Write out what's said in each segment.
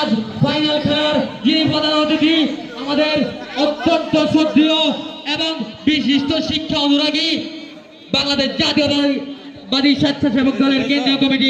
আজ ফাইনাল খেলার যিনি প্রধান অতিথি আমাদের অত্যন্ত শ্রদ্ধেয় এবং বিশিষ্ট শিক্ষা অনুরাগী বাংলাদেশ জাতীয়তাবাদী স্বেচ্ছাসেবক দলের কেন্দ্রীয় কমিটি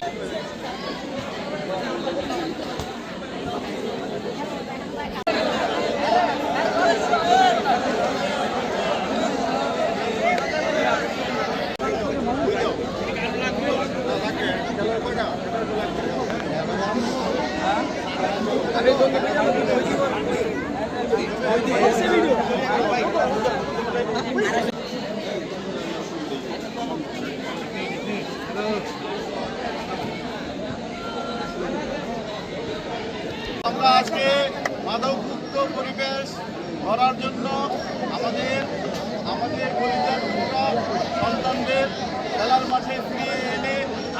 আমরা আজকে মাদকমুক্ত পরিবেশ করার জন্য আমাদের সন্তানদের খেলার মাঠে ফিরিয়ে এনে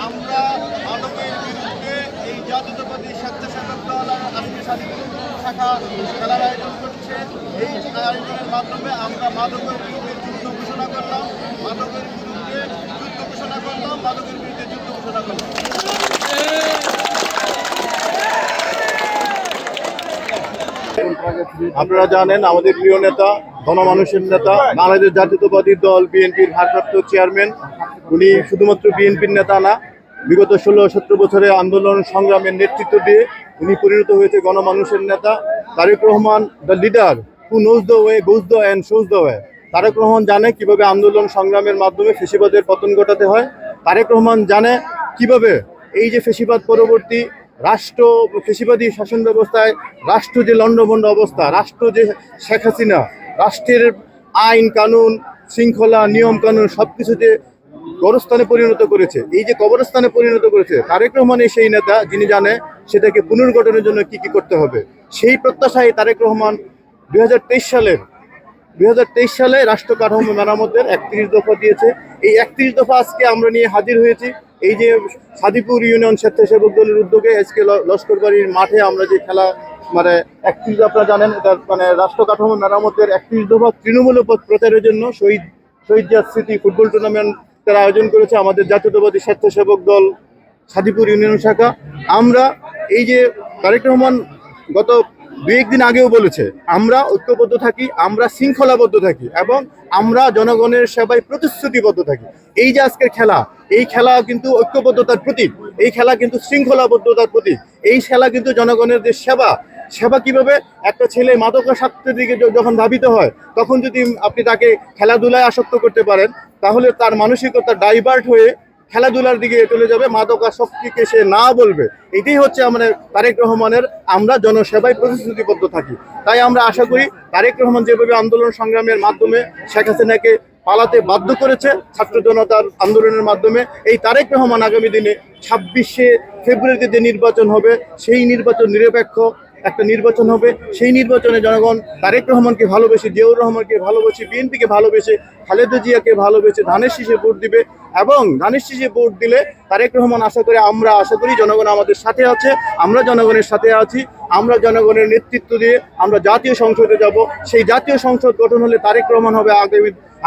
আমরা মাদকের বিরুদ্ধে এই জাতীয়তাবাদী স্বেচ্ছাসেবক দল আজকে শাখা খেলার আয়োজন করছে। এই আয়োজনের মাধ্যমে আমরা মাদকের বিরুদ্ধে যুদ্ধ ঘোষণা করলাম, মাদকের বিরুদ্ধে যুদ্ধ ঘোষণা করলাম, মাদকের বিরুদ্ধে যুদ্ধ ঘোষণা করলাম। আপনারা জানেন আমাদের প্রিয় নেতা, গণমানুষের নেতা, বাংলাদেশ জাতীয়তাবাদী দল বিএনপির ভারপ্রাপ্ত চেয়ারম্যান, উনি শুধুমাত্র বিএনপির নেতা না, বিগত 16-17 বছরে আন্দোলন সংগ্রামের নেতৃত্ব দিয়ে উনি পরিণত হয়েছে গণমানুষের নেতা। Tarique Rahman, the leader who knows the way, goes the and shows the way. Tarique Rahman জানে কিভাবে আন্দোলন সংগ্রামের মাধ্যমে ফ্যাসিবাদের পতন ঘটাতে হয়। তারেক রহমান জানে কিভাবে এই যে ফ্যাসিবাদ পরবর্তী রাষ্ট্র, ফ্যাসিবাদী শাসন ব্যবস্থায় রাষ্ট্র যে লণ্ডভণ্ড অবস্থা, রাষ্ট্র যে শেখ হাসিনা রাষ্ট্রের আইন কানুন শৃঙ্খলা নিয়ম কানুন সব কিছু যে কবরস্থানে পরিণত করেছে, এই যে কবরস্থানে পরিণত করেছে, তারেক রহমানের সেই নেতা যিনি জানে সেটাকে পুনর্গঠনের জন্য কি কি করতে হবে। সেই প্রত্যাশায় তারেক রহমান 2023 সালে রাষ্ট্র কাঠামো মেরামতের 31 দফা দিয়েছে। এই 31 দফা আজকে আমরা নিয়ে হাজির হয়েছি। এই যে সাদিপুর ইউনিয়ন স্বেচ্ছাসেবক দলের উদ্যোগে আজকে লস্করবাড়ির মাঠে আমরা যে খেলা 31 আপনারা জানেন, এটা রাষ্ট্র কাঠামো মেরামতের 31 দফা তৃণমূল প্রচারের জন্য শহীদ জিয়া স্মৃতি ফুটবল টুর্নামেন্টের আয়োজন করেছে আমাদের জাতীয়তাবাদী স্বেচ্ছাসেবক দল সাদিপুর ইউনিয়ন শাখা। আমরা এই যে তারেক রহমান গত 2-1 দিন আগেও বলেছে, আমরা ঐক্যবদ্ধ থাকি, আমরা শৃঙ্খলাবদ্ধ থাকি এবং আমরা জনগণের সেবায় প্রতিশ্রুতিবদ্ধ থাকি। এই যে আজকের খেলা, এই খেলা কিন্তু ঐক্যবদ্ধতার প্রতীক, এই খেলা কিন্তু শৃঙ্খলাবদ্ধতার প্রতীক, এই খেলা কিন্তু জনগণের যে সেবা কিভাবে একটা ছেলে মাদকাসক্তের দিকে যখন ধাবিত হয়, তখন যদি আপনি তাকে খেলাধুলায় আসক্ত করতে পারেন, তাহলে তার মানসিকতা ডাইভার্ট হয়ে খেলাধুলার দিকে চলে যাবে, মাদকাসক্তিকে সে না বলবে। এটাই হচ্ছে আমাদের তারেক রহমানের, আমরা জনসেবায় প্রতিশ্রুতিবদ্ধ থাকি। তাই আমরা আশা করি তারেক রহমান যেভাবে আন্দোলন সংগ্রামের মাধ্যমে শেখ হাসিনাকে পালাতে বাধ্য করেছে ছাত্র জনতার আন্দোলনের মাধ্যমে, এই তারেক রহমান আগামী দিনে 26শে ফেব্রুয়ারিতে যে নির্বাচন হবে, সেই নির্বাচন নিরপেক্ষ একটা নির্বাচন হবে। সেই নির্বাচনে জনগণ তারেক রহমানকে ভালোবেসে, জিয়াউর রহমানকে ভালোবেসে, বিএনপিকে ভালোবেসে, খালেদা জিয়াকে ভালোবেসে ধানের শীষে ভোট দিবে এবং ধানের শীষে ভোট দিলে তারেক রহমান আমরা আশা করি জনগণ আমাদের সাথে আছে, আমরা জনগণের সাথে আছি। আমরা জনগণের নেতৃত্ব দিয়ে আমরা জাতীয় সংসদে যাব। সেই জাতীয় সংসদ গঠন হলে তারেক রহমান হবে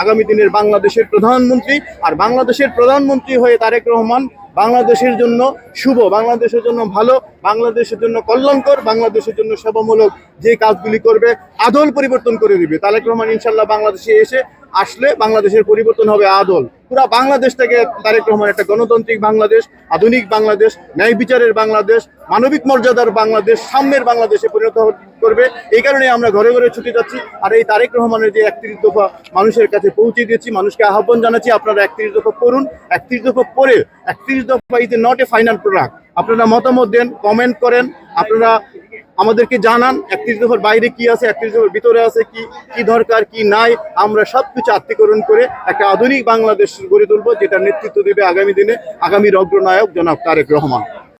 আগামী দিনের বাংলাদেশের প্রধানমন্ত্রী। আর বাংলাদেশের প্রধানমন্ত্রী হয়ে তারেক রহমান বাংলাদেশের জন্য শুভ, বাংলাদেশের জন্য ভালো, বাংলাদেশের জন্য কল্যাণকর, বাংলাদেশের জন্য সেবামূলক যে কাজগুলি করবে, আদল পরিবর্তন করে দিবে। তারেক রহমান ইনশাল্লাহ বাংলাদেশে আসলে বাংলাদেশের পরিবর্তন হবে আদল। পুরা বাংলাদেশটাকে তারেক রহমান একটা গণতান্ত্রিক বাংলাদেশ, আধুনিক বাংলাদেশ, ন্যায় বিচারের বাংলাদেশ, মানবিক মর্যাদার বাংলাদেশ, সাম্যের বাংলাদেশে পরিণত করবে। এই কারণে আমরা ঘরে ঘরে ছুটে যাচ্ছি। আর এই তারেক রহমানের যে 31 দফা মানুষের কাছে পৌঁছে দিয়েছি, মানুষকে আহ্বান জানাচ্ছি আপনারা 31 দফা পড়ুন। 31 দফা পড়ে 31 দফা is not a final product. আপনারা মতামত দেন, কমেন্ট করেন, আপনারা আমাদেরকে জানান 31 দফার বাইরে কি আছে, 31 দফার ভিতরে আছে কি দরকার, কি নাই। আমরা সবকিছু আত্মীকরণ করে একটা আধুনিক বাংলাদেশ গড়ে তুলবো, যেটা নেতৃত্ব দেবে আগামী দিনে আগামীর অগ্রনায়ক জনাব তারেক রহমান।